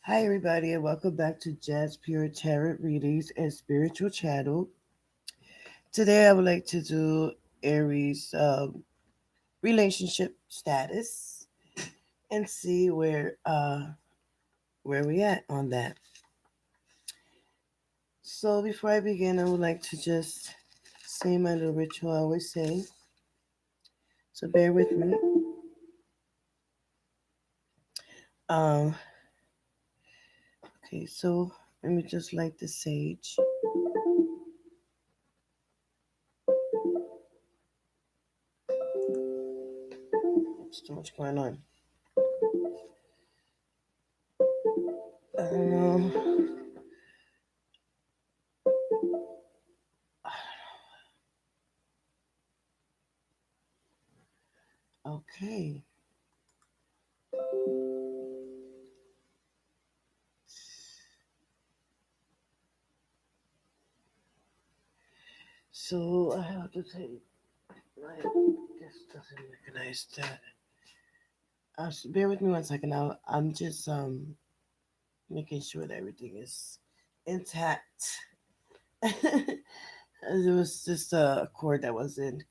Hi, everybody, and welcome back to Jazz Pure Tarot Readings and Spiritual Channel. Today, I would like to do Aries relationship status and see where we at on that. So, before I begin, I would like to just say my little ritual I always say. So, bear with me. Um, okay, so let me just light the sage. There's too much going on. Um, okay. So I have to take this doesn't recognize that. Bear with me one second. I'm just making sure that everything is intact. There was just a cord that wasn't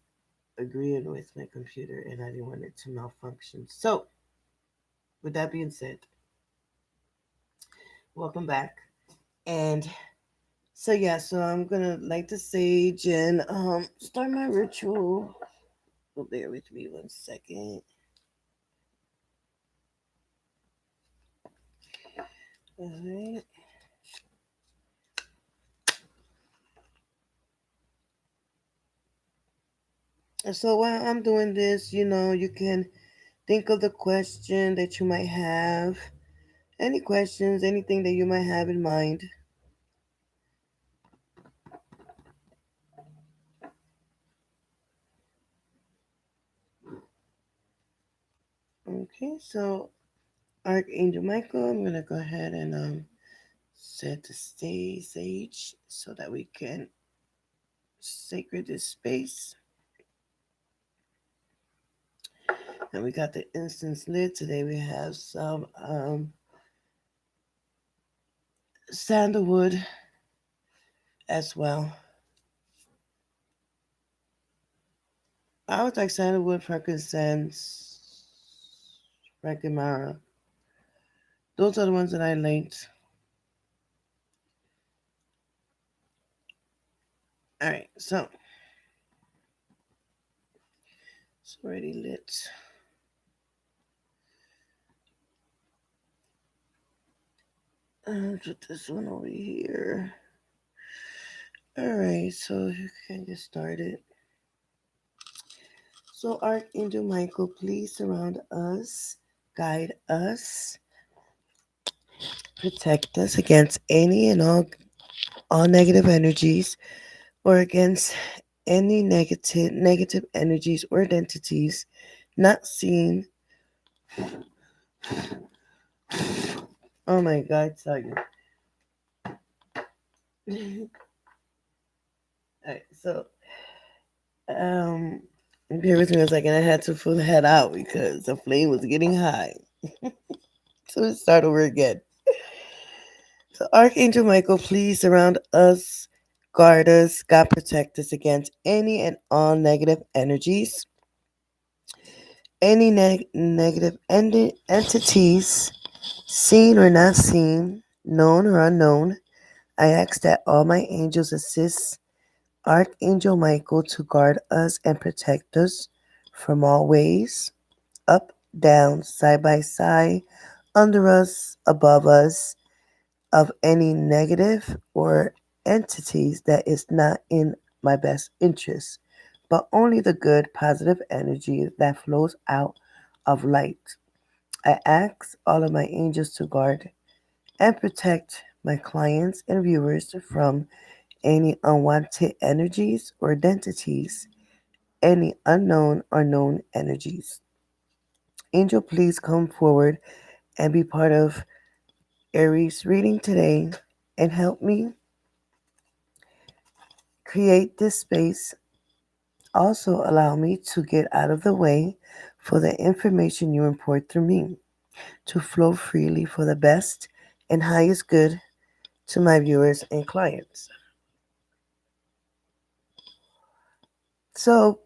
agreeing with my computer, and I didn't want it to malfunction. So, with that being said, welcome back. And so I'm gonna light the sage and start my ritual. Oh, bear with me one second. All right. And so while I'm doing this, you can think of the question that you might have. Any questions, anything that you might have in mind. Okay, so Archangel Michael, I'm gonna go ahead and set the stage so that we can sacred this space. And we got the incense lit. Today we have some sandalwood as well. I would like sandalwood, frankincense, frankinmara. Those are the ones that I linked. All right, so it's already lit. Put this one over here. All right, so you can get started. So, Archangel Michael, please surround us, guide us, protect us against any and all negative energies, or against any negative energies or identities not seen. Oh my God, sorry. All right, so um, bear with me a second. I had to pull the head out because the flame was getting high. So let's start over again. So, Archangel Michael, please surround us, guard us, God protect us against any and all negative energies, any negative entities, seen or not seen, known or unknown. I ask that all my angels assist Archangel Michael to guard us and protect us from all ways, up, down, side by side, under us, above us, of any negative or entities that is not in my best interest, but only the good, positive energy that flows out of light. I ask all of my angels to guard and protect my clients and viewers from any unwanted energies or identities, any unknown or known energies. Angel, please come forward and be part of Aries reading today and help me create this space. Also, allow me to get out of the way for the information you import through me to flow freely for the best and highest good to my viewers and clients. So,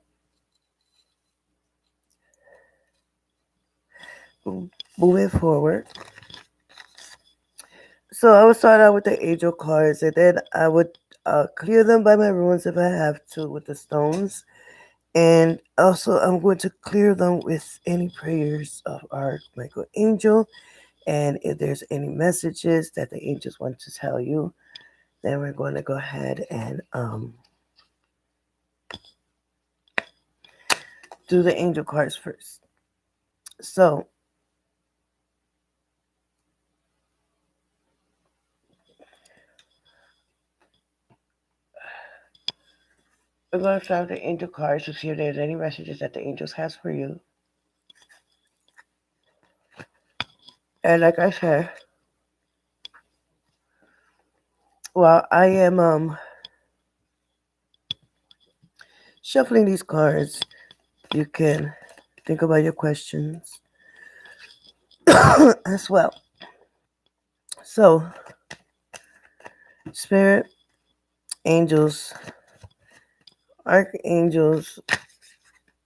moving forward, so I would start out with the angel cards, and then I would clear them by my runes if I have to with the stones. And also, I'm going to clear them with any prayers of our Michael Angel. And if there's any messages that the angels want to tell you, then we're going to go ahead and do the angel cards first. So, we're going to start with the angel cards to see if there's any messages that the angels has for you. And like I said, while I am shuffling these cards, you can think about your questions as well. So, spirit, angels, archangels,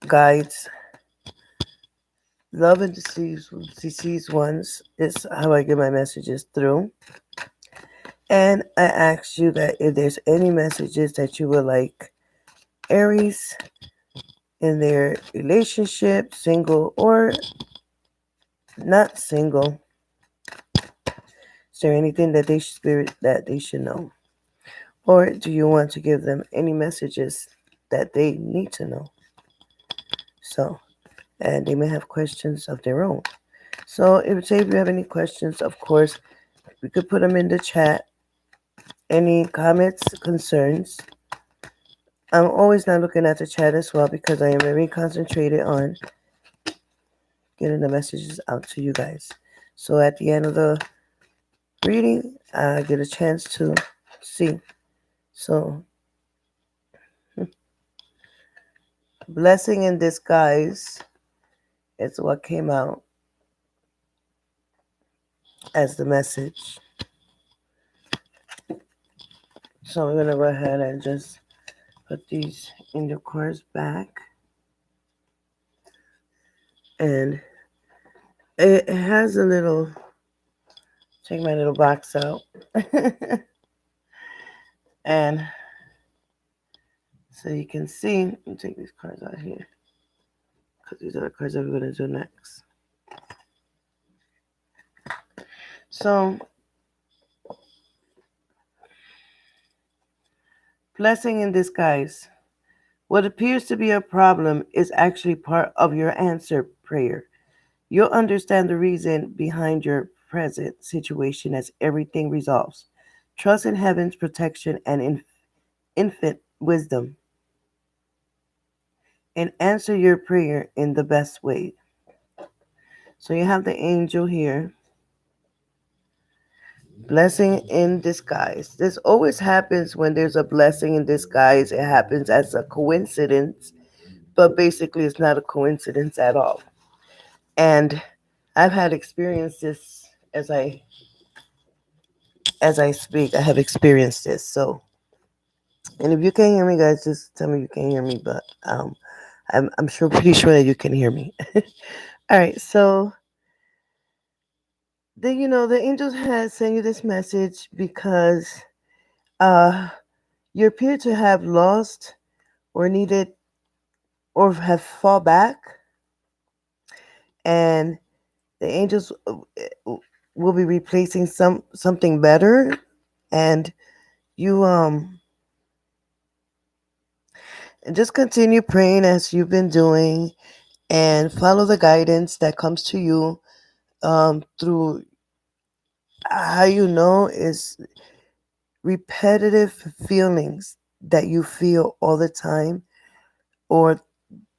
guides, love and deceased ones is how I get my messages through. And I ask you that if there's any messages that you would like Aries in their relationship, single or not single, is there anything that they spirit that they should know? Or do you want to give them any messages that they need to know? So, and they may have questions of their own. So, if you have any questions, of course, we could put them in the chat. Any comments, concerns? I'm always not looking at the chat as well because I am very concentrated on getting the messages out to you guys. So at the end of the reading, I get a chance to see. So, blessing in disguise is what came out as the message. So, we're going to go ahead and just put these in the cards back. And it has a little, take my little box out. And so you can see, let me take these cards out here because these are the cards that we're going to do next. So, blessing in disguise. What appears to be a problem is actually part of your answer prayer. You'll understand the reason behind your present situation as everything resolves. Trust in heaven's protection and infinite wisdom, and answer your prayer in the best way. So you have the angel here. Blessing in disguise. This always happens when there's a blessing in disguise. It happens as a coincidence, but basically it's not a coincidence at all. And I've had experienced this as I speak. I have experienced this. So, and if you can't hear me, guys, just tell me you can't hear me. But I'm sure, pretty sure that you can hear me. All right. So, the angels had sent you this message because uh, you appear to have lost or needed or have fall back, and the angels will be replacing something better, and you and just continue praying as you've been doing and follow the guidance that comes to you through how you know is repetitive feelings that you feel all the time, or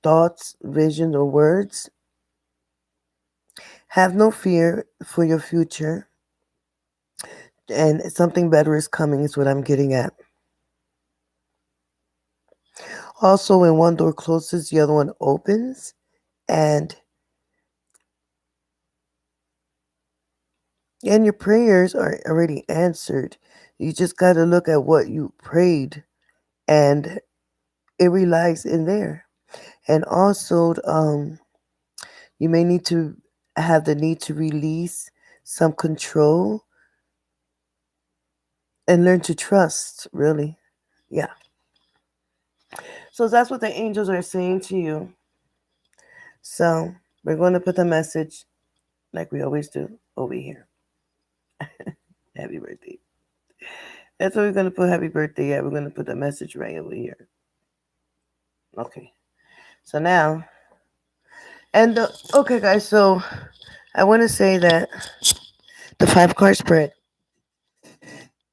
thoughts, visions, or words. Have no fear for your future, and something better is coming, is what I'm getting at. Also, when one door closes, the other one opens, and And your prayers are already answered. You just got to look at what you prayed, and it relies in there. And also, you may need to have the need to release some control and learn to trust, really. Yeah. So that's what the angels are saying to you. So we're going to put the message, like we always do, over here. Happy birthday. That's what we're going to put happy birthday at. We're going to put the message right over here. Okay. So now, okay, guys, so I want to say that the 5 card spread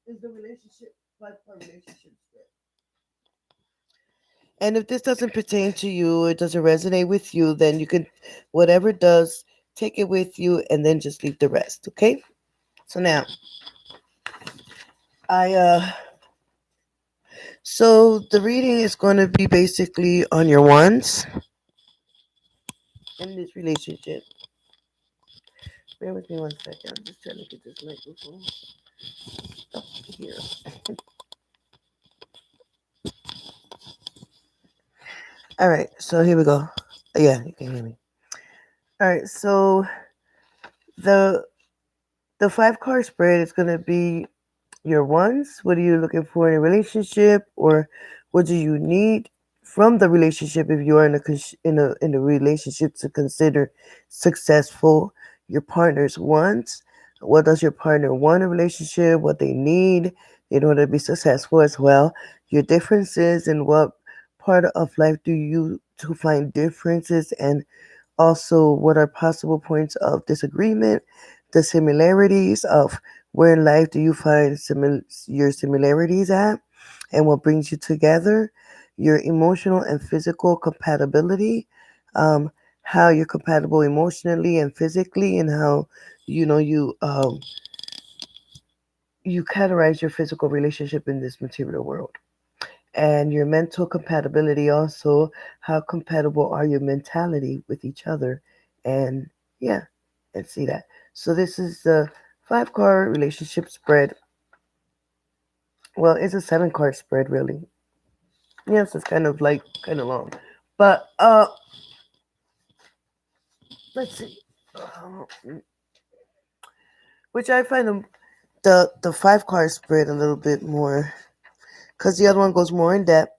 is the relationship, 5 card relationship spread. And if this doesn't pertain to you, it doesn't resonate with you, then you can, whatever it does, take it with you and then just leave the rest, okay? So now, I, so the reading is going to be basically on your ones in this relationship. Bear with me 1 second. I'm just trying to get this microphone up here. All right, so here we go. Yeah, you can hear me. All right, so the the 5 card spread is going to be your ones. What are you looking for in a relationship, or what do you need from the relationship if you are in a relationship to consider successful? Your partner's wants. What does your partner want in a relationship? What they need in order to be successful as well. Your differences and what part of life do you to find differences, and also what are possible points of disagreement, the similarities of where in life do you find your similarities at, and what brings you together, your emotional and physical compatibility, um, how you're compatible emotionally and physically, and how you categorize your physical relationship in this material world, and your mental compatibility also, how compatible are your mentality with each other, and yeah, and see that. So this is the 5 card relationship spread. Well, it's a 7 card spread, really. Yes, it's kind of like kind of long, but let's see. Which I find the 5 card spread a little bit more, because the other one goes more in depth.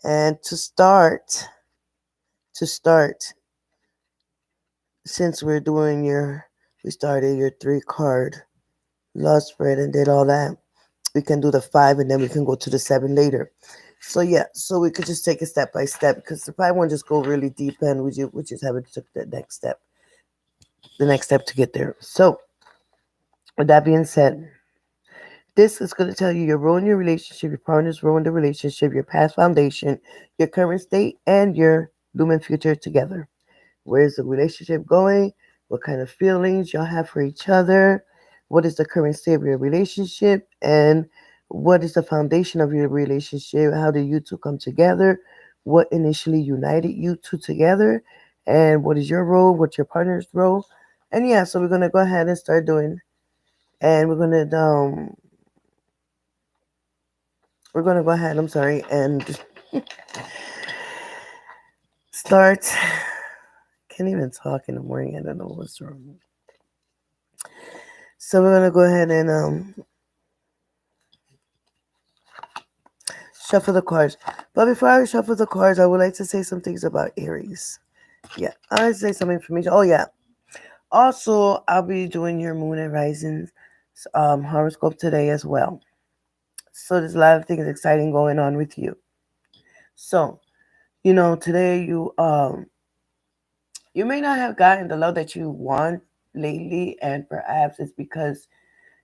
And to start, since we started your 3 card love spread and did all that, we can do the 5 and then we can go to the 7 later. So yeah, so we could just take it step by step, because the 5 one just go really deep and we just haven't took the next step to get there. So with that being said, this is going to tell you your role in your relationship, your partner's role in the relationship, your past foundation, your current state, and your looming future together. Where's the relationship going? What kind of feelings y'all have for each other? What is the current state of your relationship? And what is the foundation of your relationship? How did you two come together? What initially united you two together? And what is your role? What's your partner's role? And yeah, so we're gonna go ahead and start doing, and we're gonna go ahead. I'm sorry, and start. Can't even talk in the morning. I don't know what's wrong. So we're gonna go ahead and shuffle the cards. But before I shuffle the cards, I would like to say some things about Aries. Yeah, I like to say some information. Oh yeah. Also, I'll be doing your moon and rising horoscope today as well. So there's a lot of things exciting going on with you. So, today you may not have gotten the love that you want lately, and perhaps it's because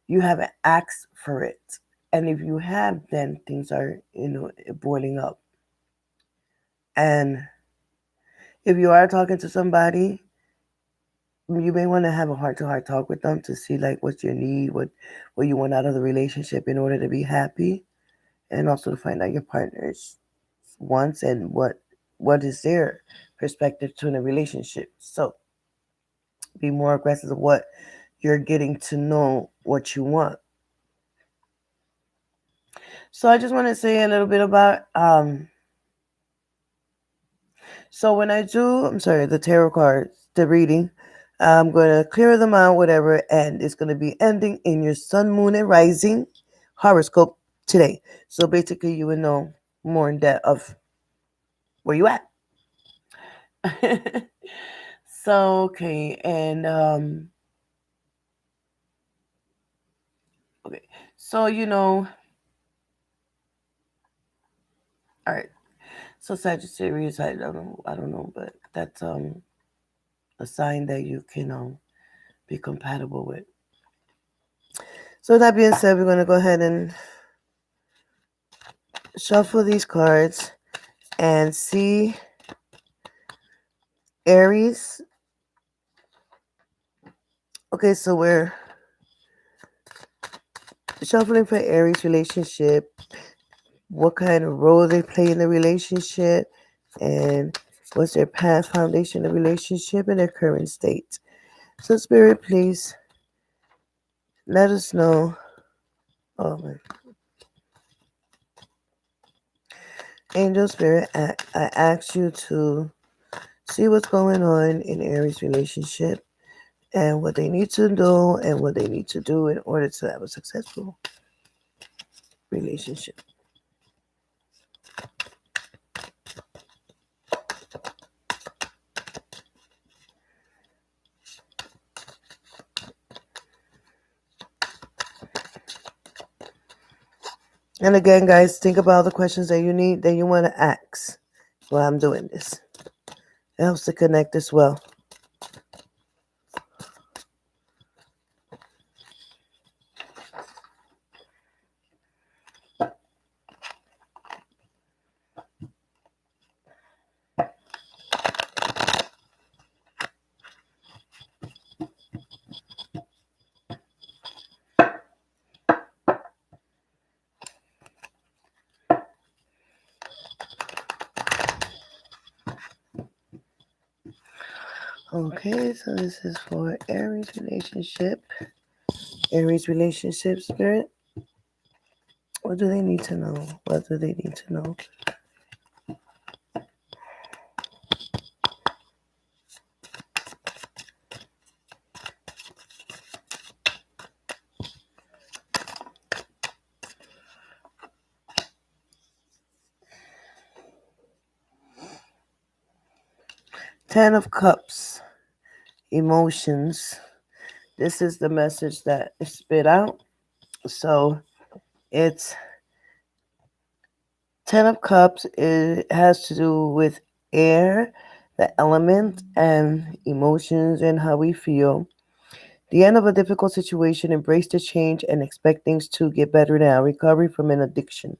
you haven't asked for it. And if you have, then things are, boiling up. And if you are talking to somebody, you may want to have a heart-to-heart talk with them to see like what's your need, what you want out of the relationship in order to be happy, and also to find out your partner's wants and what is their perspective to the relationship. So be more aggressive of what you're getting to know what you want. So I just want to say a little bit about so when I do, I'm sorry, the tarot cards, the reading, I'm going to clear them out, whatever, and it's going to be ending in your sun, moon, and rising horoscope today. So basically, you will know more in depth of where you at. So okay, and okay, so all right. So Sagittarius, I don't know, but that's a sign that you can be compatible with. So that being said, we're gonna go ahead and shuffle these cards and see Aries. Okay, so we're shuffling for Aries relationship, what kind of role they play in the relationship, and what's their past foundation of relationship and their current state. So Spirit, please let us know. Oh my Angel Spirit, I ask you to see what's going on in Aries relationship and what they need to do and what they need to do in order to have a successful relationship. And again, guys, think about the questions that you want to ask while I'm doing this. It helps to connect as well. Okay, so this is for Aries relationship. Aries relationship spirit. What do they need to know? What do they need to know? Ten of Cups. Emotions. This is the message that is spit out. So it's Ten of Cups. It has to do with air, the element, and emotions and how we feel. The end of a difficult situation, embrace the change and expect things to get better now. Recovery from an addiction.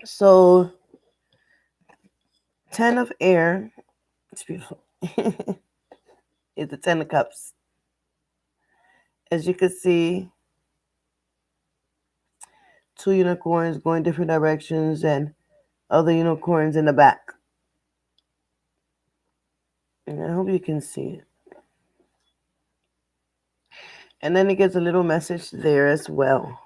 So, Ten of Air, it's beautiful. It's the Ten of Cups. As you can see, two unicorns going different directions and other unicorns in the back. And I hope you can see it. And then it gives a little message there as well.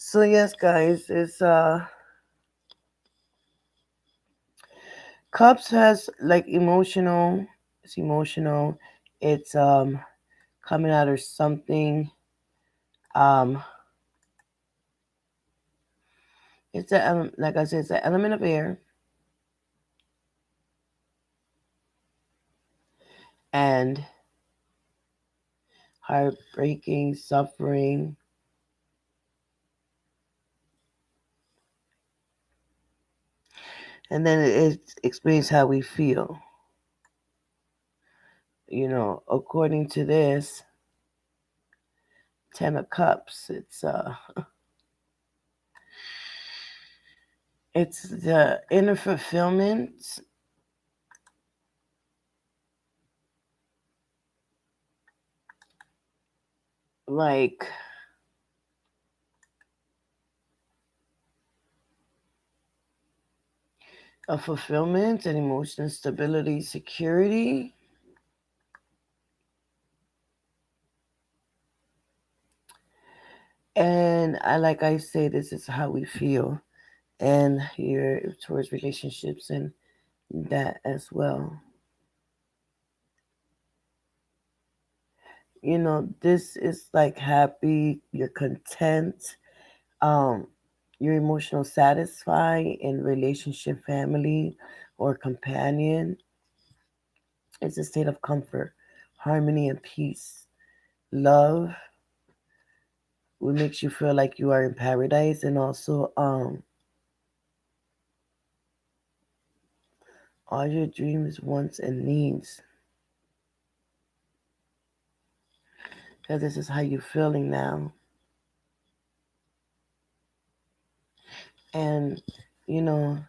So yes, guys, it's Cups has like emotional. It's emotional. It's coming out of something. Um, it's a like I said, it's an element of air, and heartbreaking, suffering. And then it explains how we feel. According to this Ten of Cups, it's the inner fulfillment, like of fulfillment and emotional stability, security. And like I say, this is how we feel. And here towards relationships and that as well. This is like happy, you're content, um, you're emotional satisfied in relationship, family, or companion. It's a state of comfort, harmony, and peace. Love, what makes you feel like you are in paradise, and also all your dreams, wants, and needs. Because this is how you're feeling now. And, you know,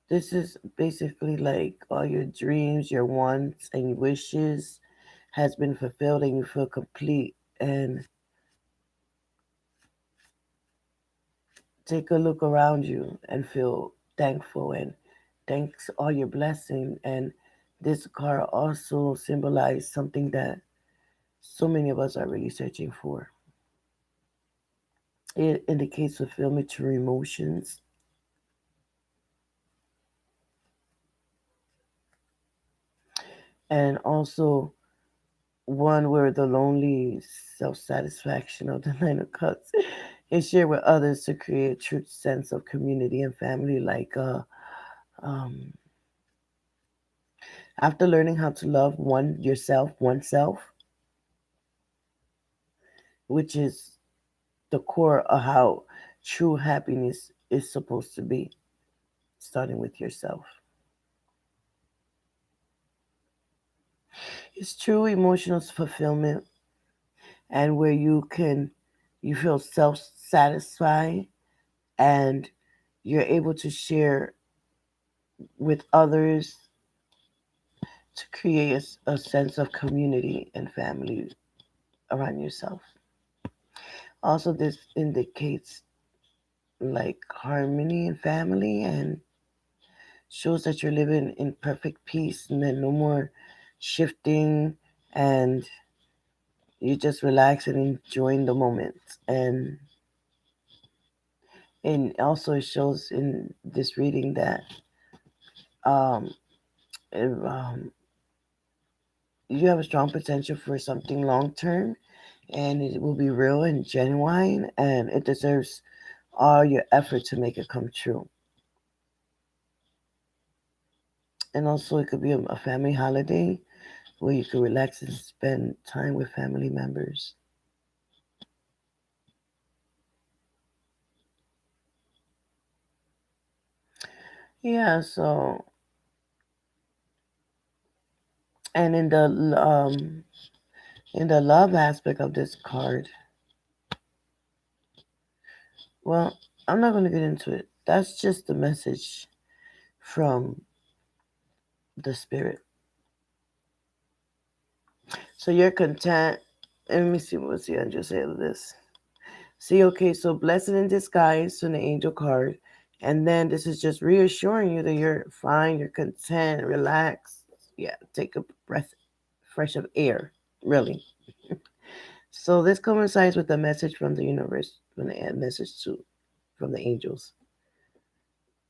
this is basically like all your dreams, your wants, and wishes has been fulfilled, and you feel complete. And take a look around you and feel thankful and thanks all your blessing. And this card also symbolizes something that so many of us are really searching for. It indicates fulfillment through emotions, and also one where the lonely self satisfaction of the Nine of Cups is shared with others to create a true sense of community and family. Like, um, after learning how to love oneself, which is the core of how true happiness is supposed to be, starting with yourself. It's true emotional fulfillment, and where you feel self satisfied, and you're able to share with others to create a sense of community and family around yourself. Also, this indicates like harmony in family, and shows that you're living in perfect peace, and then no more shifting, and you just relax and enjoying the moment. And also it shows in this reading that um, you have a strong potential for something long term, and it will be real and genuine, and it deserves all your effort to make it come true. And also, it could be a family holiday where you can relax and spend time with family members. Yeah, so, and in the love aspect of this card, well, I'm not going to get into it. That's just the message from the spirit. So you're content. Let me see what the angel say of this. See, okay, so blessing in disguise from the angel card. And then this is just reassuring you that you're fine, you're content, relaxed. Yeah, take a breath fresh of air, really. So this coincides with the message from the universe, from the message to from the angels.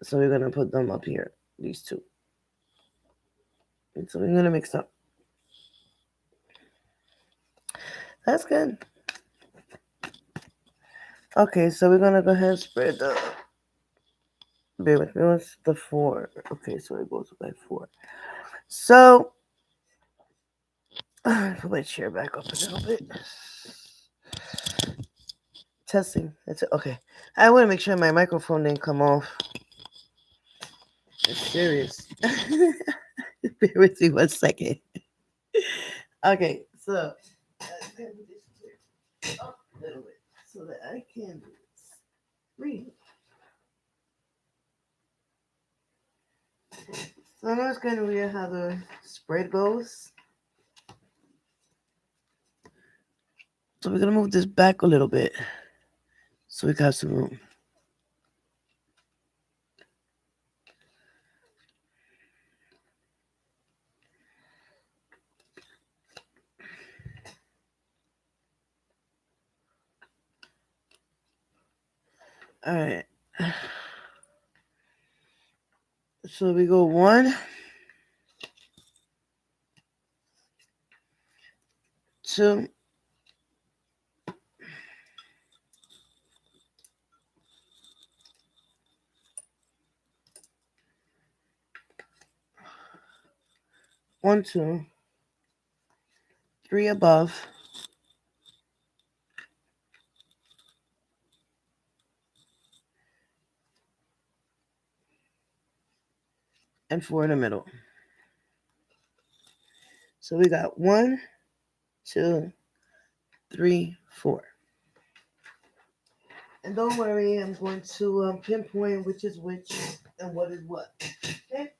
So we're gonna put them up here, these two. And so we're gonna mix up. That's good. Okay, so we're gonna go ahead and spread the. Bear with me. What's the four? Okay, so it goes by four. So put my chair back up a little bit. Testing. That's it. Okay. I want to make sure my microphone didn't come off. It's serious. Bear with me 1 second. Okay, so I'm gonna put this chair up a little bit so that I can read. So I know it's kind of weird how the spread goes. So we're gonna move this back a little bit so we got some room. All right. So we go one, two, one, two, three above, and four in the middle. So we got one, two, three, four. And don't worry, I'm going to pinpoint which is which and what is what. Okay?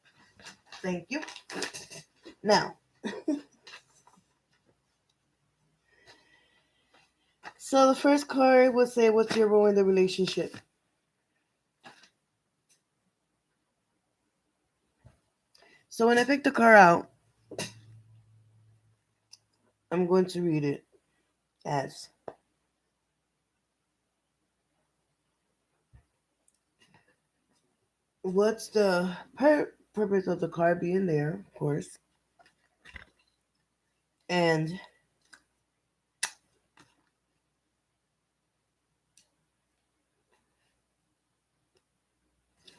Thank you. Now, so the first card will say, what's your role in the relationship? So when I pick the card out, I'm going to read it as, what's the purpose of the card being there, of course. And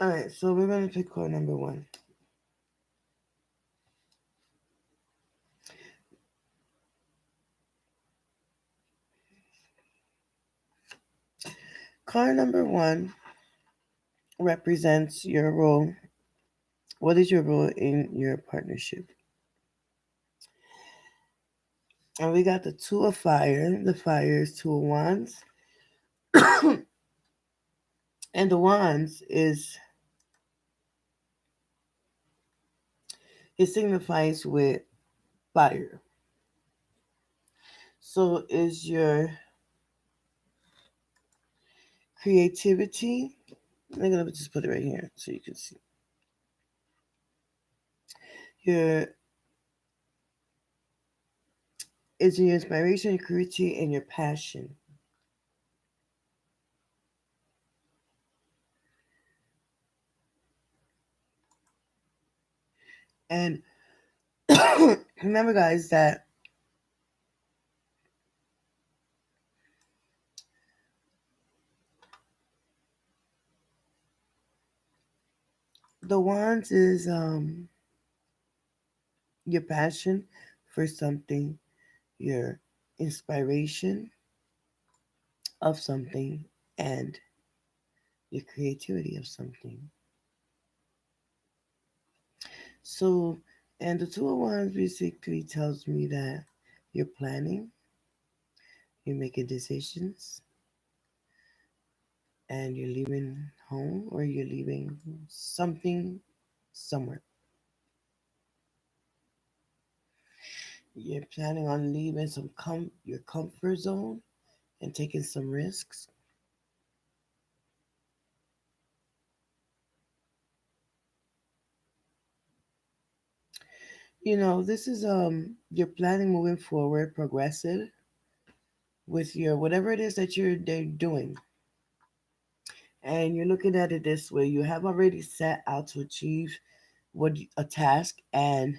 all right, so we're going to pick card number one. Card number one represents your role. What is your role in your partnership? And we got the two of fire. The fire is two of wands. And the wands is, it signifies with fire. So is your creativity. I'm gonna just put it right here so you can see. Your is your inspiration, your creativity, and your passion. And remember, guys, that the wands is your passion for something, your inspiration of something, and your creativity of something. So, and the two of wands basically tells me that you're planning, you're making decisions, and you're leaving home or you're leaving something somewhere. You're planning on leaving your comfort zone and taking some risks. This is you're planning moving forward, progressive with your whatever it is that they're doing. And you're looking at it this way. You have already set out to achieve a task, and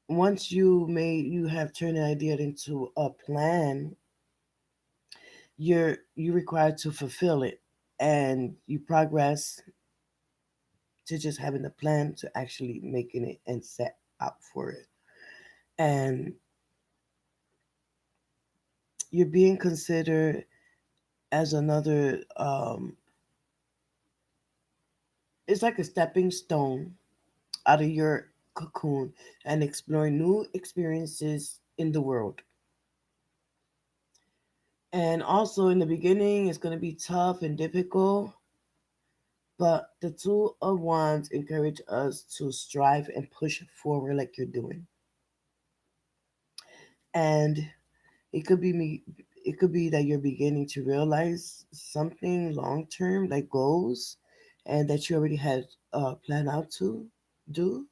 once you have turned an idea into a plan, you required to fulfill it, and you progress to just having a plan to actually making it and set out for it. And you're being considered as another it's like a stepping stone out of your cocoon and exploring new experiences in the world. And also in the beginning it's going to be tough and difficult, but the two of wands encourage us to strive and push forward like you're doing. And it could be me. It could be that you're beginning to realize something long term, like goals, and that you already had planned out to do.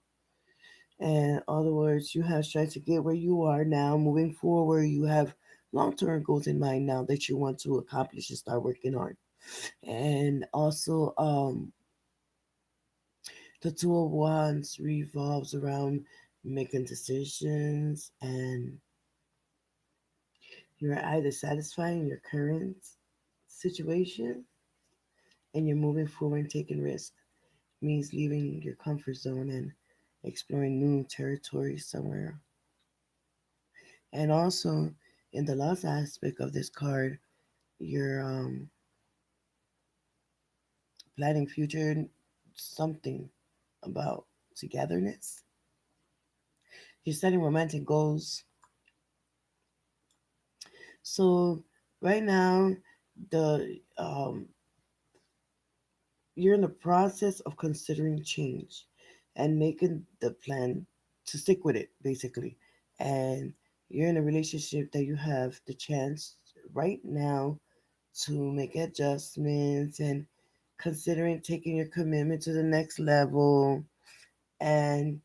And in other words, you have tried to get where you are now, moving forward. You have long term goals in mind now that you want to accomplish and start working on. And also, the Two of Wands revolves around making decisions, and you're either satisfying your current situation and you're moving forward and taking risks. Means leaving your comfort zone and exploring new territory somewhere. And also, in the last aspect of this card, you're planning future something about togetherness. You're setting romantic goals. So right now, the um, you're in the process of considering change and making the plan to stick with it, basically. And you're in a relationship that you have the chance right now to make adjustments and considering taking your commitment to the next level. And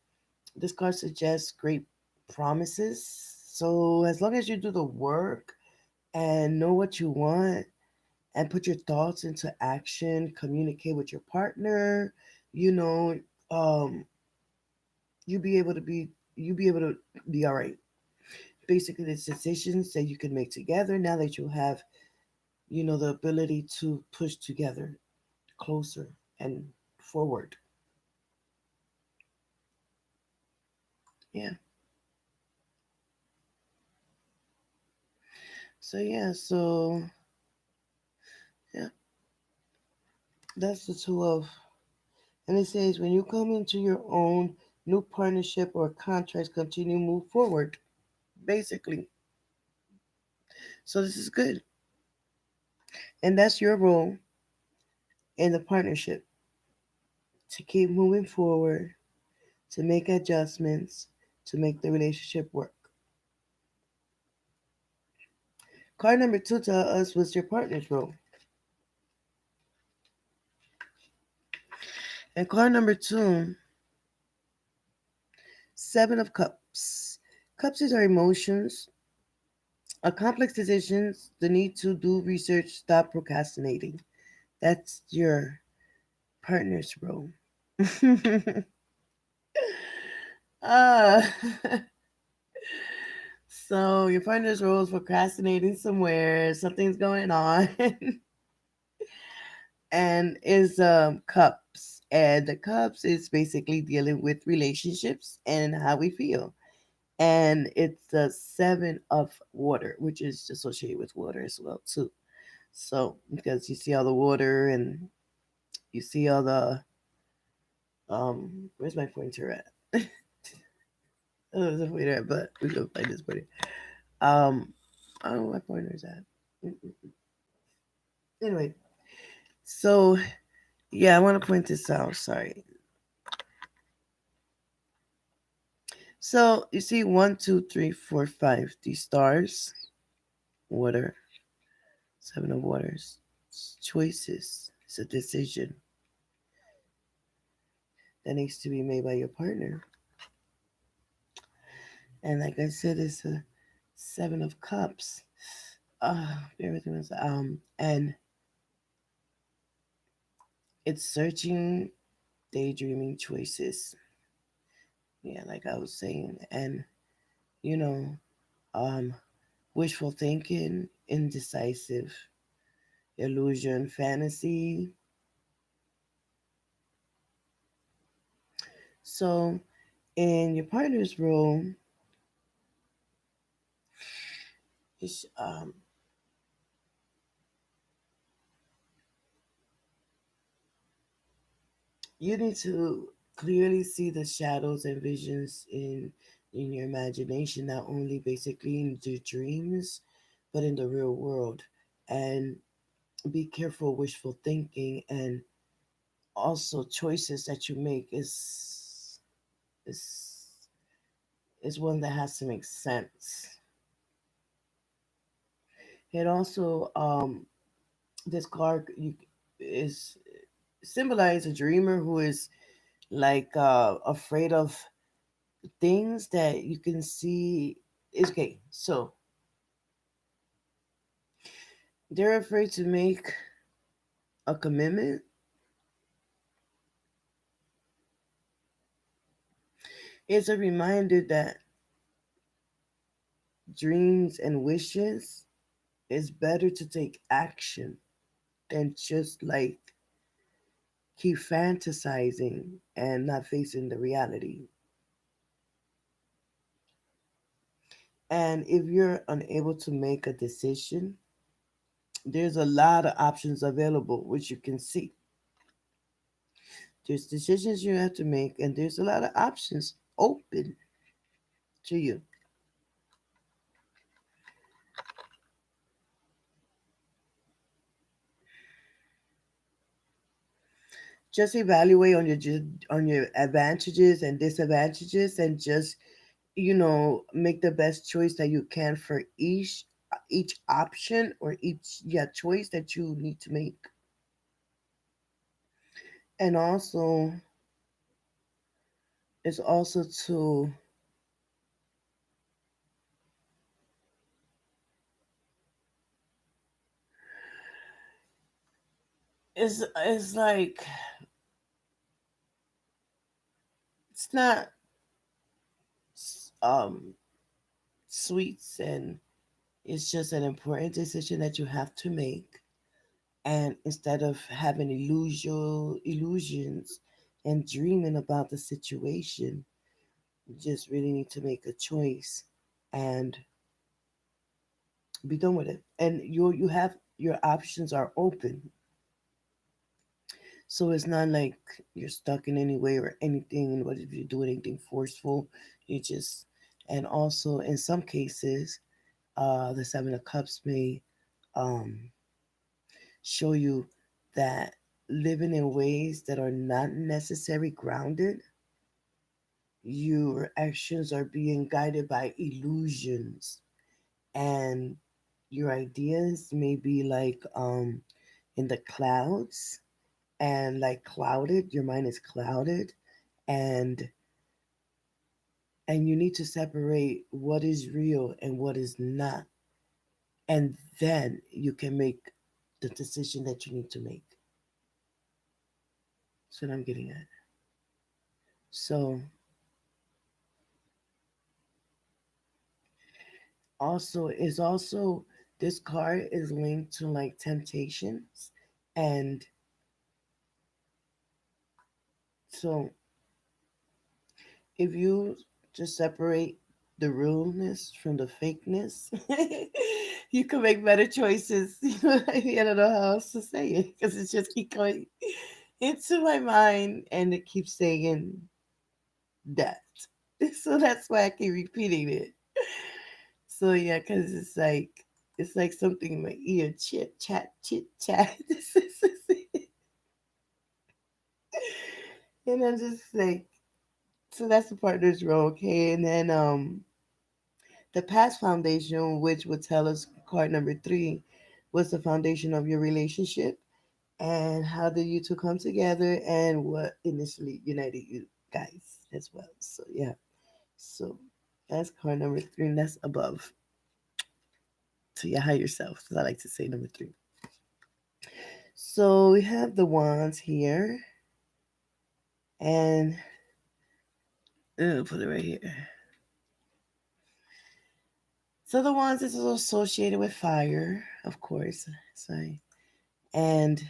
this card suggests great promises. So as long as you do the work and know what you want and put your thoughts into action, communicate with your partner, you know, um, you be able to be you be able to be all right. Basically, it's decisions that you can make together now that you have, the ability to push together closer and forward. Yeah. So yeah, that's the two of. And it says when you come into your own new partnership or contracts, continue move forward. Basically, so this is good, and that's your role in the partnership to keep moving forward, to make adjustments, to make the relationship work. Card number two tell us what's your partner's role. And card number two, Seven of Cups. Cups is our emotions, a complex decisions, the need to do research, stop procrastinating. That's your partner's role. uh, so your partner's role is procrastinating somewhere, something's going on, and is cups. And the cups is basically dealing with relationships and how we feel. And it's the seven of water, which is associated with water as well too. So because you see all the water and you see all the um where's my pointer at? Oh, there's a pointer at, but we go find this pointer. I don't know what pointer is at. Anyway, so yeah, I want to point this out. Sorry. So you see one, two, three, four, five. These stars, water, seven of waters, choices. It's a decision that needs to be made by your partner. And like I said, it's a seven of cups. Everything was and it's searching, daydreaming choices. Yeah, like I was saying, and you know, um, wishful thinking, indecisive, illusion, fantasy. So, in your partner's role, is you need to clearly see the shadows and visions in your imagination, not only basically in your dreams, but in the real world. And be careful wishful thinking, and also choices that you make is is one that has to make sense. It also this card is symbolize a dreamer who is like afraid of things that you can see is okay. So they're afraid to make A commitment is a reminder that dreams and wishes is better to take action than just like keep fantasizing and not facing the reality. And if you're unable to make a decision, there's a lot of options available, which you can see. There's decisions you have to make, and there's a lot of options open to you. Just evaluate on your advantages and disadvantages, and just make the best choice that you can for each option or each choice that you need to make. And also, it's also to it's like it's not um sweets, and it's just an important decision that you have to make. And instead of having illusions and dreaming about the situation, you just really need to make a choice and be done with it. And you have your options are open, so it's not like you're stuck in any way or anything. And what if you do anything forceful? You just And also in some cases, the Seven of Cups may um, show you that living in ways that are not necessarily grounded, your actions are being guided by illusions, and your ideas may be like in the clouds, and like clouded. Your mind is clouded, and you need to separate what is real and what is not, and then you can make the decision that you need to make. That's what I'm getting at. So also this card is linked to like temptations, and so if you just separate the realness from the fakeness, you can make better choices. I don't know how else to say it because it's just keep going into my mind, and it keeps saying that. So that's why I keep repeating it. So yeah, because it's like something in my ear, chit chat, chit chat. And I'm just like, so that's the partner's role, okay? And then the past foundation, which would tell us card number 3, was the foundation of your relationship, and how did you two come together, and what initially united you guys as well. So yeah, so that's card number 3, and that's above. So yeah, hire yourself, as I like to say, number 3. So we have the wands here, and put it right here. So the wands is associated with fire, of course. Sorry. And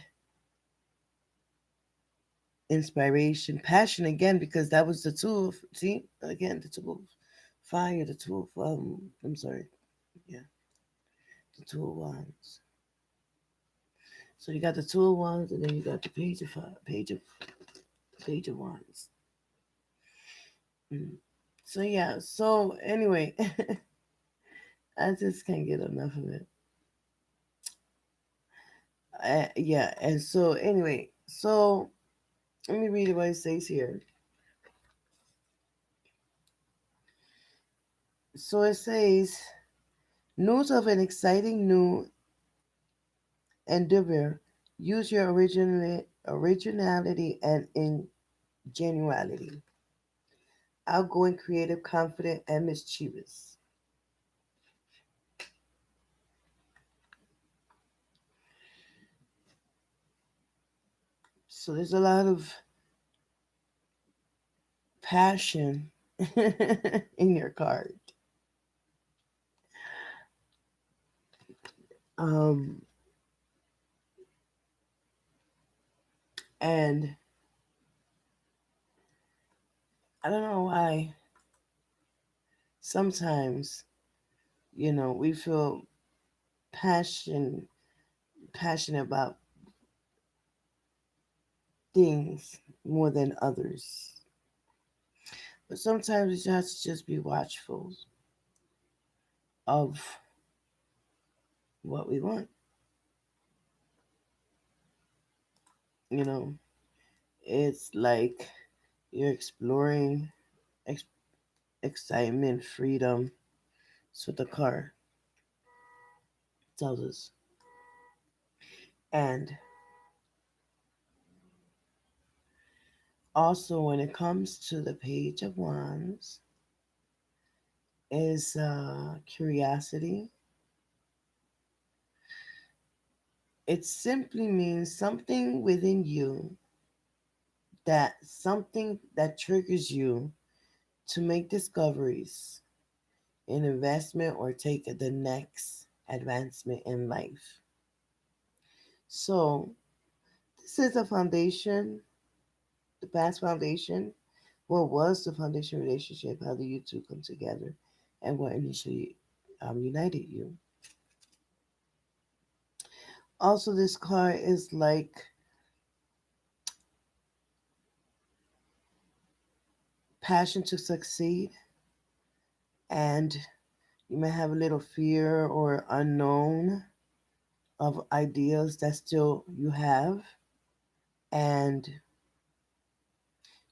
inspiration, passion again, because that was the two of, see, again, the two of fire, the two of, I'm sorry, yeah, the two of wands. So you got the two of wands, and then you got the page of fire, page of wands. Mm. So yeah, so anyway, I just can't get enough of it. Yeah, and so anyway, so let me read what it says here. So it says, news of an exciting new endeavor. Use your originality and ingenuity. Outgoing, creative, confident, and mischievous. So there's a lot of passion in your card. Um, and I don't know why sometimes, we feel passion passionate about things more than others. But sometimes you have to just be watchful of what we want. You know, it's like you're exploring ex- excitement, freedom. That's what the car tells us. And also, when it comes to the Page of Wands, is curiosity. It simply means something that triggers you to make discoveries, an investment, or take the next advancement in life. So, this is a foundation, the past foundation. What was the foundation relationship? How did you two come together? And what initially united you? Also, this card is like passion to succeed, and you may have a little fear or unknown of ideas that still you have, and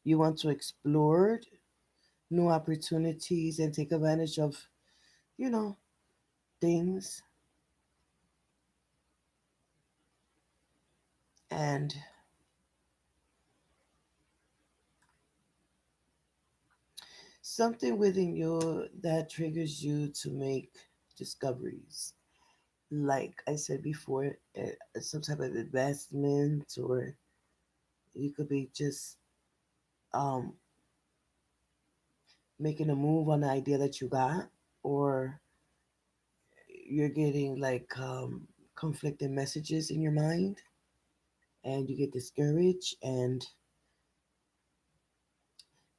you want to explore new opportunities and take advantage of, you know, things. And something within you that triggers you to make discoveries. Like I said before, some type of investment, or you could be just um, making a move on the idea that you got, or you're getting like conflicting messages in your mind, and you get discouraged. And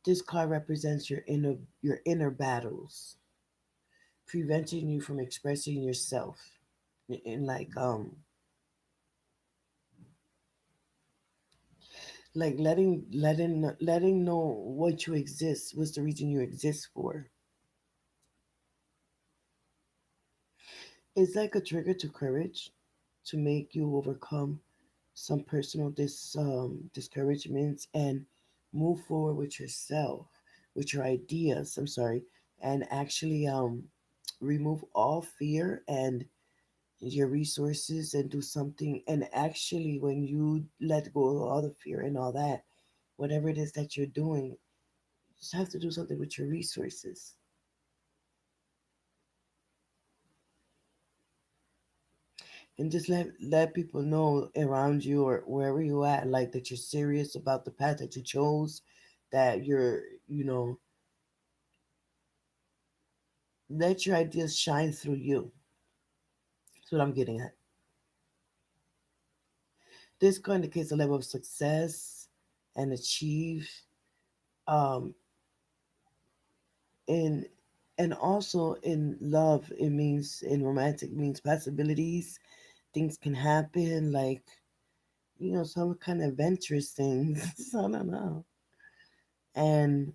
this card represents your inner battles, preventing you from expressing yourself, and like letting know what you exist, what's the reason you exist for. It's like a trigger to courage, to make you overcome some personal discouragements and move forward with yourself, with your ideas. I'm sorry, and actually remove all fear and your resources and do something. And actually, when you let go of all the fear and all that, whatever it is that you're doing, you just have to do something with your resources. And just let people know around you or wherever you at, like that you're serious about the path that you chose, that you're, you know, let your ideas shine through you. That's what I'm getting at. This indicates a level of success and achieve, um, in and also in love. It means in romantic means possibilities. Things can happen, like some kind of adventurous things. I don't know. And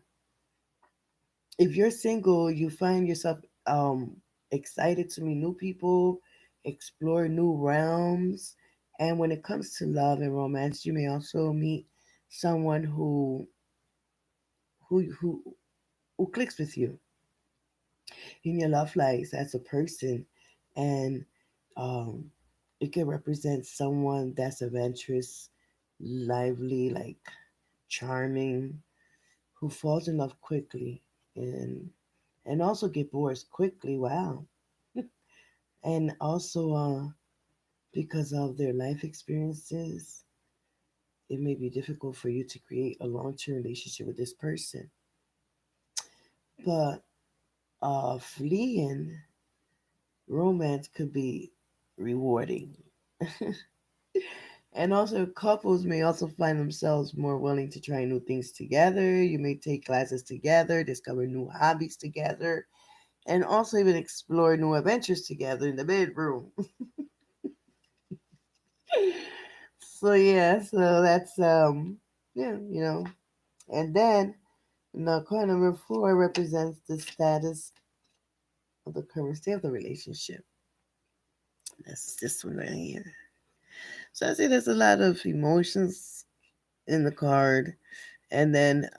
if you're single, you find yourself um excited to meet new people, explore new realms. And when it comes to love and romance, you may also meet someone who who who clicks with you in your love life as a person. And um it can represent someone that's adventurous, lively, like charming, who falls in love quickly, and also get bored quickly. Wow. And also because of their life experiences, it may be difficult for you to create a long-term relationship with this person. But fleeing romance could be rewarding. And also, couples may also find themselves more willing to try new things together. You may take classes together, discover new hobbies together, and also even explore new adventures together in the bedroom. So yeah, so that's yeah, And then card number 4 represents the status of the current state of the relationship. That's this one right here. So I say there's a lot of emotions in the card, and then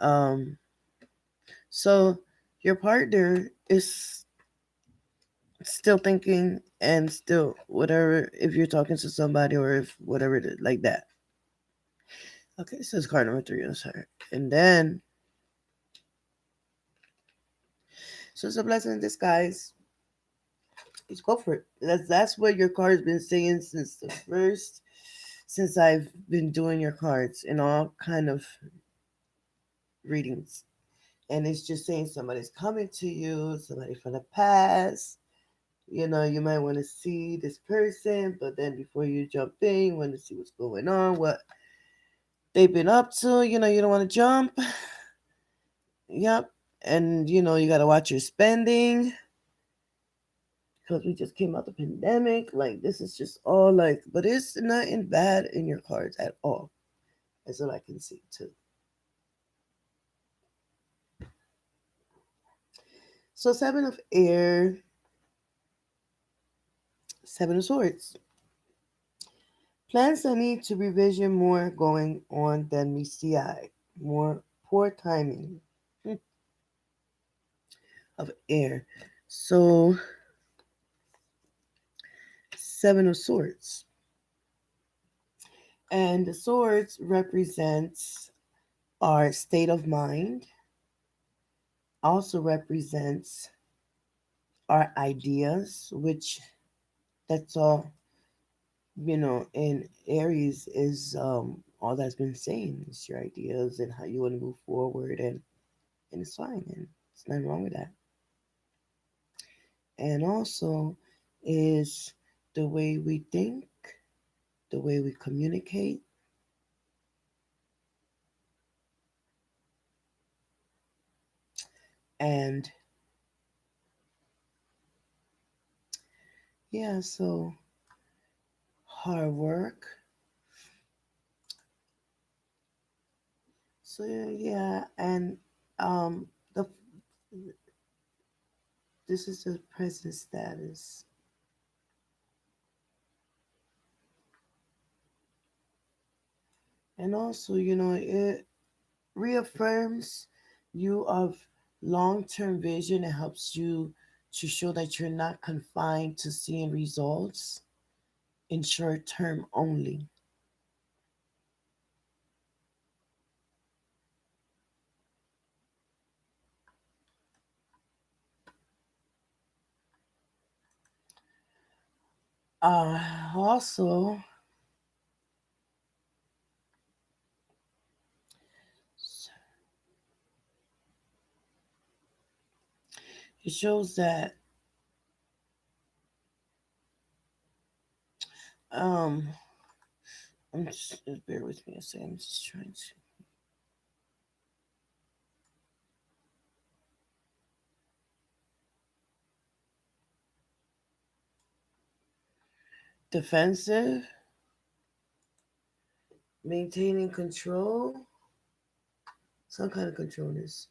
so your partner is still thinking and still whatever if you're talking to somebody or if whatever it is like that. Okay, so it's card number 3. I'm sorry, and then so it's a blessing in disguise. Just go for it. That's what your card's been saying since I've been doing your cards in all kind of readings. And it's just saying somebody's coming to you, somebody from the past. You might want to see this person, but then before you jump in, you want to see what's going on, what they've been up to. You don't want to jump. Yep. And you got to watch your spending because we just came out the pandemic. Like this is just all like, but it's nothing bad in your cards at all. That's what I can see too. So 7 of air, 7 of swords. Plans that need to revision more going on than meets the eye. More poor timing of air. So 7 of swords. And the swords represents our state of mind, also represents our ideas, which that's all, in Aries is all that's been saying. It's your ideas and how you want to move forward, and it's fine, and there's nothing wrong with that. And also is the way we think, the way we communicate, and yeah, so hard work. So yeah, and um, the this is the present status, and also it reaffirms you of long-term vision. It helps you to show that you're not confined to seeing results in short term only. Also, it shows that um, bear with me a second. I'm just trying to defensive, maintaining control, some kind of controlness,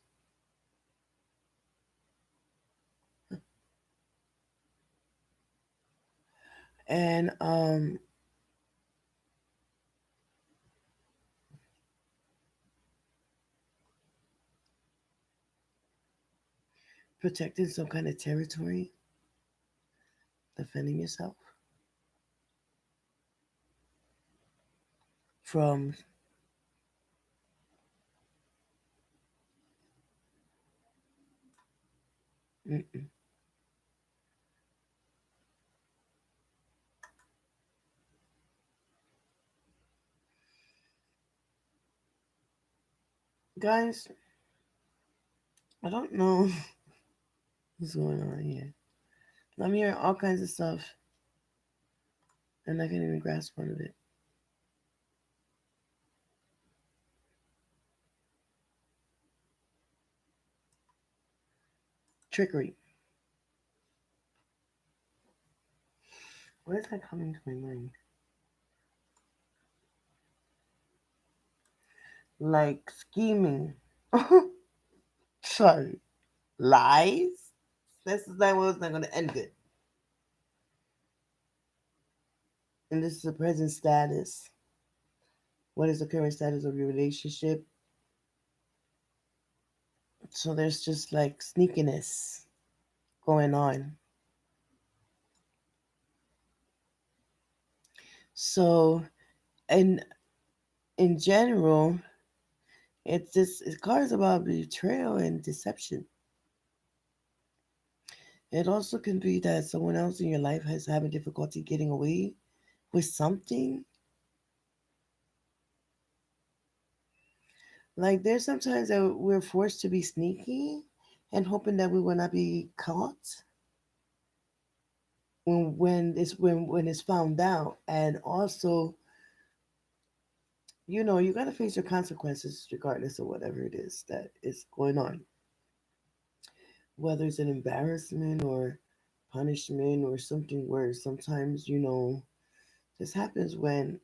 and protecting some kind of territory, defending yourself from. Mm-mm. Guys, I don't know what's going on here. I'm hearing all kinds of stuff, and I can't even grasp one of it. Trickery. Where is that coming to my mind? Like scheming. Sorry. Lies? This is not what's not going to end good. And this is the present status. What is the current status of your relationship? So there's just like sneakiness going on. So, in in general, it's cards about betrayal and deception. It also can be that someone else in your life has having difficulty getting away with something. Like there's sometimes that we're forced to be sneaky and hoping that we will not be caught when it's found out. And also, you gotta face your consequences regardless of whatever it is that is going on. Whether it's an embarrassment or punishment or something worse. Sometimes, this happens when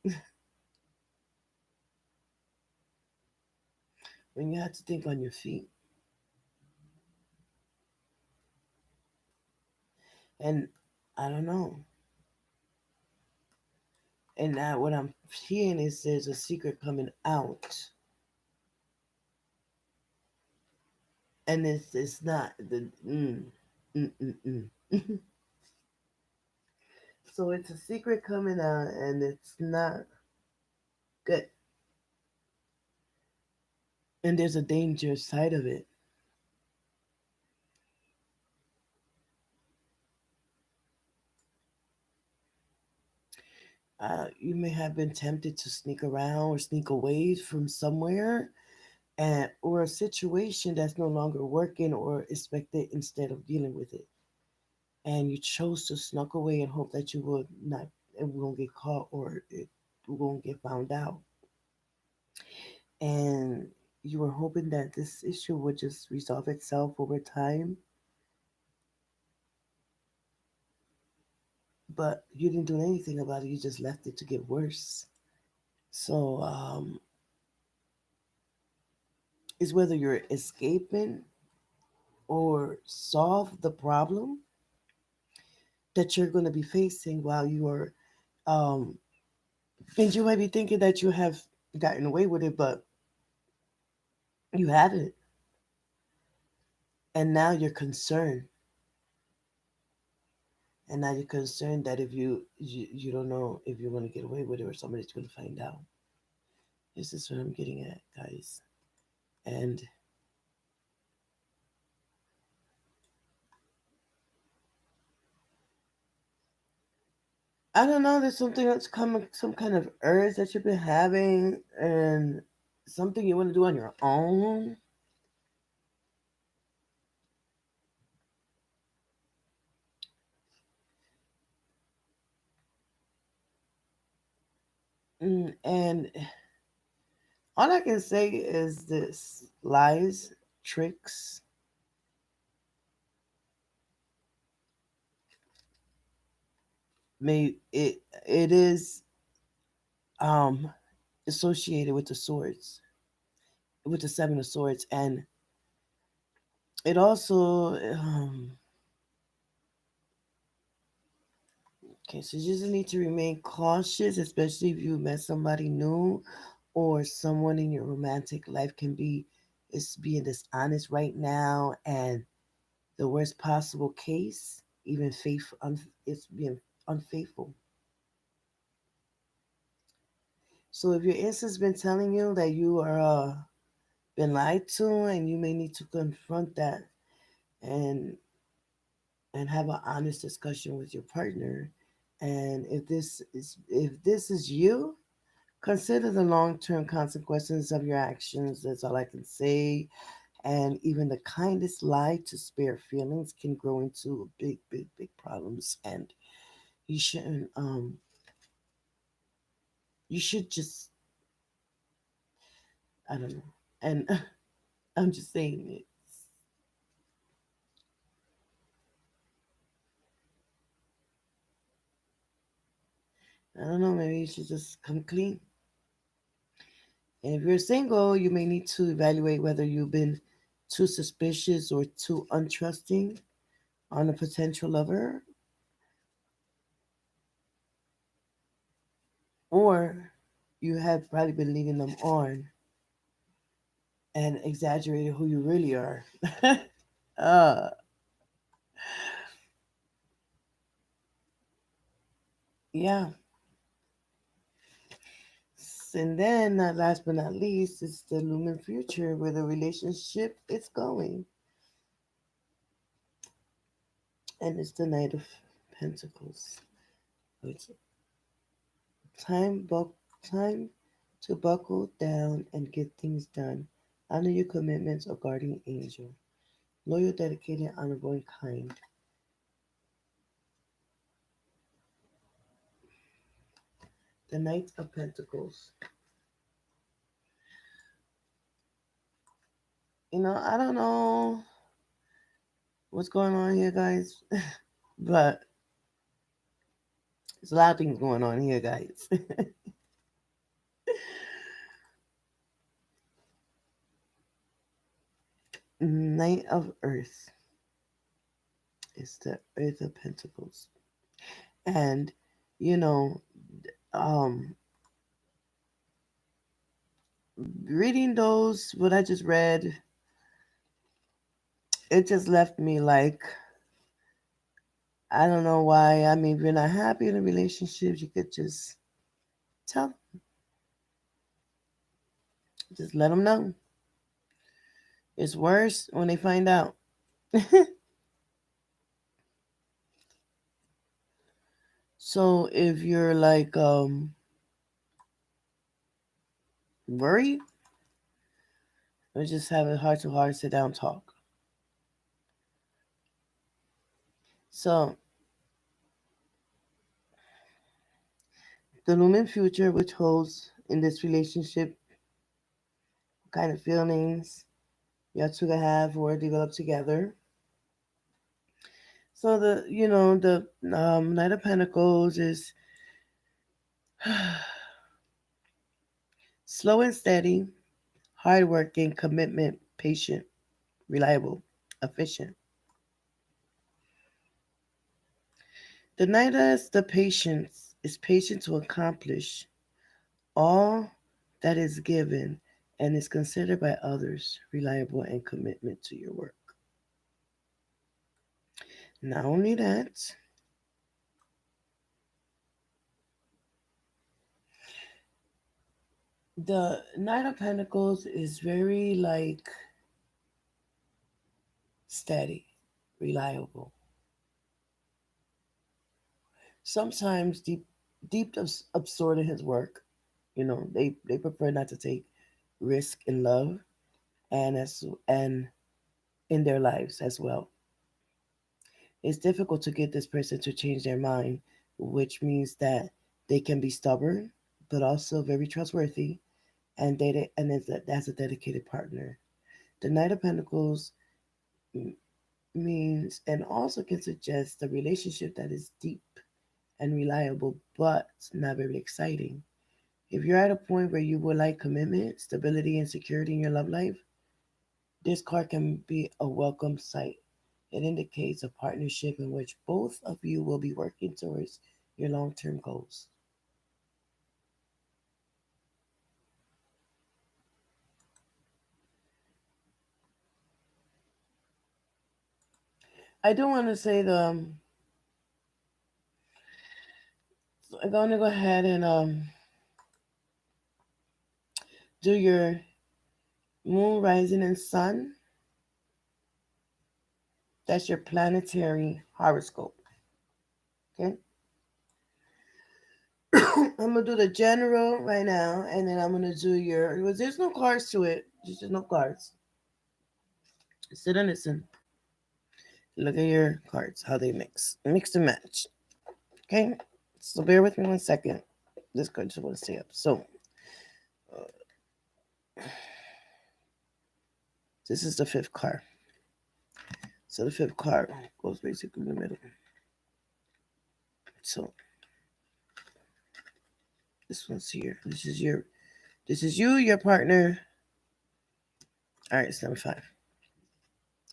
you have to think on your feet. And I don't know. And what I'm hearing is there's a secret coming out, and it's not the mm, mm, mm. So it's a secret coming out, and it's not good. And there's a dangerous side of it. You may have been tempted to sneak around or sneak away from somewhere, and or a situation that's no longer working or expected instead of dealing with it. And you chose to snuck away and hope that it won't get caught or it won't get found out. And you were hoping that this issue would just resolve itself over time, but you didn't do anything about it. You just left it to get worse. So it's whether you're escaping or solve the problem that you're going to be facing while you are, um, and you might be thinking that you have gotten away with it, but you haven't. And now you're concerned. And now you're concerned that if you don't know if you're going to get away with it or somebody's going to find out. This is what I'm getting at, guys. And I don't know, there's something that's coming, some kind of urge that you've been having, and something you want to do on your own. And all I can say is this: lies, tricks, it is um associated with the swords, with the seven of swords, and it also okay, so you just need to remain cautious, especially if you met somebody new or someone in your romantic life can be is being dishonest right now, and the worst possible case, even it's being unfaithful. So if your instinct's been telling you that you are been lied to, and you may need to confront that and have an honest discussion with your partner. And if this is you, Consider the long term consequences of your actions. That's all I can say. And even the kindest lie to spare feelings can grow into big, big, big problems. And you shouldn't. You should just. I don't know. And I'm just saying it. I don't know. Maybe you should just come clean. And if you're single, you may need to evaluate whether you've been too suspicious or too untrusting on a potential lover, or you have probably been leading them on and exaggerated who you really are. uh, yeah. And then, last but not least, it's the looming future where the relationship is going. And it's the Knight of Pentacles. It's time, time to buckle down and get things done. Honor your commitments, or guardian angel. Loyal, dedicated, honorable, and kind. The Knight of Pentacles. I don't know what's going on here, guys, but there's a lot of things going on here, guys. Knight of Earth is the Earth of Pentacles. And, you know, um, reading those, what I just read, it just left me like, I don't know why. I mean, if you're not happy in a relationship, you could tell, just let them know. It's worse when they find out. So if you're like worried or just have a heart to heart sit down talk. So the looming future, which holds in this relationship, what kind of feelings you two can have or develop together. So the Knight of Pentacles is slow and steady, hardworking, commitment, patient, reliable, efficient. The Knight has the patience, is patient to accomplish all that is given and is considered by others reliable and commitment to your work. Not only that, the Knight of Pentacles is very like steady, reliable. Sometimes deep absorbed in his work. They prefer not to take risk in love and in their lives as well. It's difficult to get this person to change their mind, which means that they can be stubborn, but also very trustworthy, and that's a dedicated partner. The Knight of Pentacles means and also can suggest a relationship that is deep and reliable, but not very exciting. If you're at a point where you would like commitment, stability, and security in your love life, this card can be a welcome sight. It indicates a partnership in which both of you will be working towards your long term goals. I do want to say I'm going to go ahead and do your moon, rising, and sun. That's your planetary horoscope. Okay. I'm gonna do the general right now, and then I'm gonna do your. Because there's no cards to it. There's no cards. Sit and listen. Look at your cards, how they mix and match. Okay, so bear with me 1 second. This card just want to stay up. So this is the fifth card. So the fifth card goes basically in the middle. So this one's here. This is you, your partner. All right, it's number 5.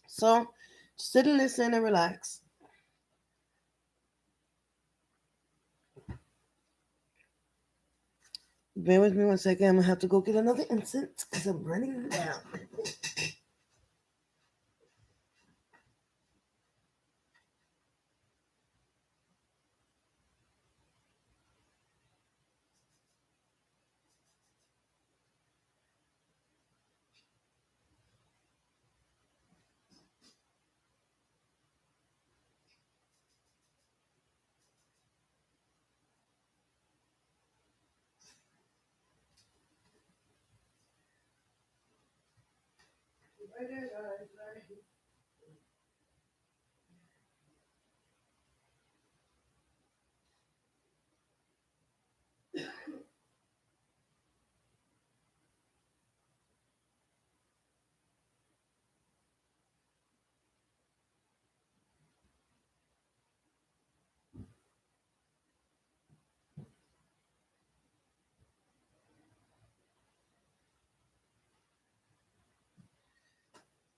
So just sit and listen and relax. Bear with me 1 second. I'm gonna have to go get another incense because I'm running down.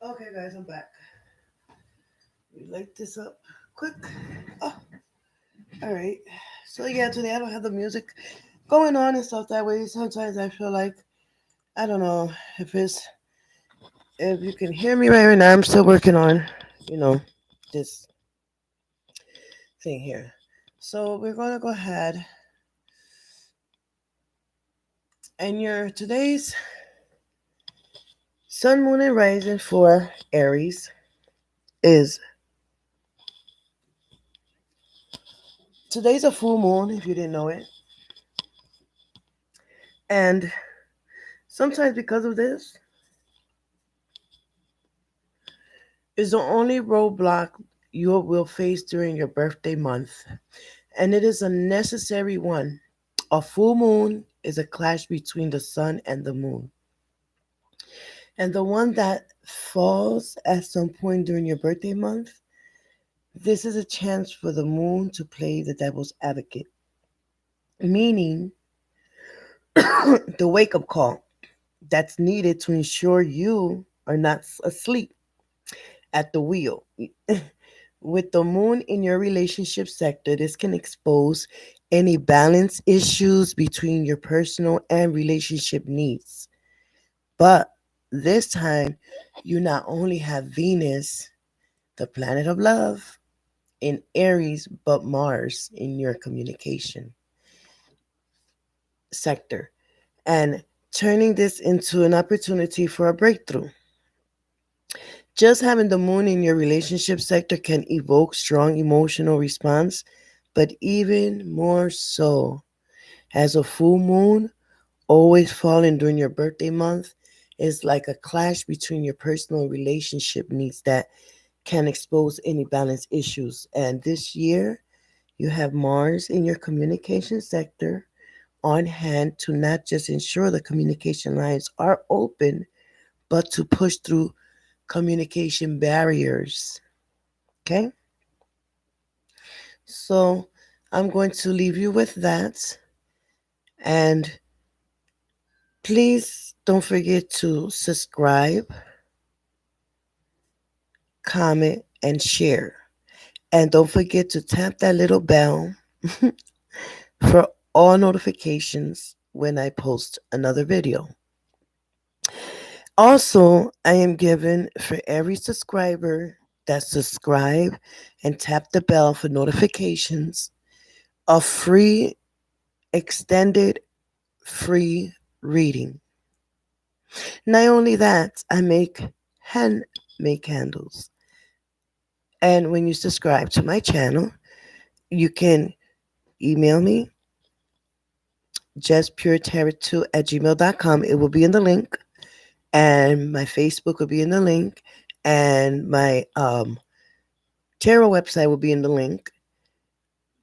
Okay, guys, I'm back. We light this up quick. Oh, all right. So yeah, today I don't have the music going on and stuff that way. Sometimes I feel like I don't know if you can hear me right now. I'm still working on, you know, this thing here. So we're gonna go ahead and your today's sun, moon, and rising for Aries is today's a full moon. If you didn't know it, and sometimes because of this is the only roadblock you will face during your birthday month, and it is a necessary one. A full moon is a clash between the sun and the moon. And the one that falls at some point during your birthday month, this is a chance for the moon to play the devil's advocate, meaning the wake up call that's needed to ensure you are not asleep at the wheel. With the moon in your relationship sector, this can expose any balance issues between your personal and relationship needs. But this time, you not only have Venus, the planet of love, in Aries, but Mars in your communication sector, and turning this into an opportunity for a breakthrough. Just having the moon in your relationship sector can evoke strong emotional response, but even more so as a full moon always falling during your birthday month is like a clash between your personal relationship needs that can expose any balance issues. And this year, you have Mars in your communication sector on hand to not just ensure the communication lines are open, but to push through communication barriers. Okay? So I'm going to leave you with that. And please don't forget to subscribe, comment, and share. And don't forget to tap that little bell for all notifications when I post another video. Also, I am given for every subscriber that subscribe and tap the bell for notifications a free extended free reading. Not only that, I make candles. And when you subscribe to my channel, you can email me justpuretarot2 at gmail.com. It will be in the link, and my Facebook will be in the link, and my tarot website will be in the link.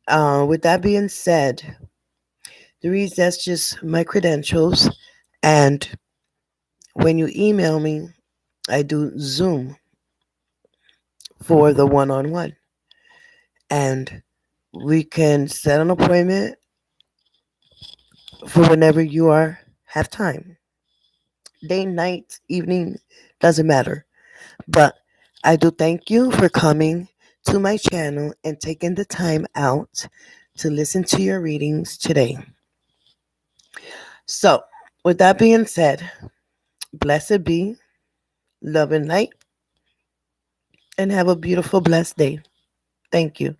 With that being said, the reason that's just my credentials, and when you email me, I do Zoom for the one-on-one, and we can set an appointment for whenever you are have time. Day, night, evening, doesn't matter. But I do thank you for coming to my channel and taking the time out to listen to your readings today. So, with that being said, blessed be, love and light, and have a beautiful, blessed day. Thank you.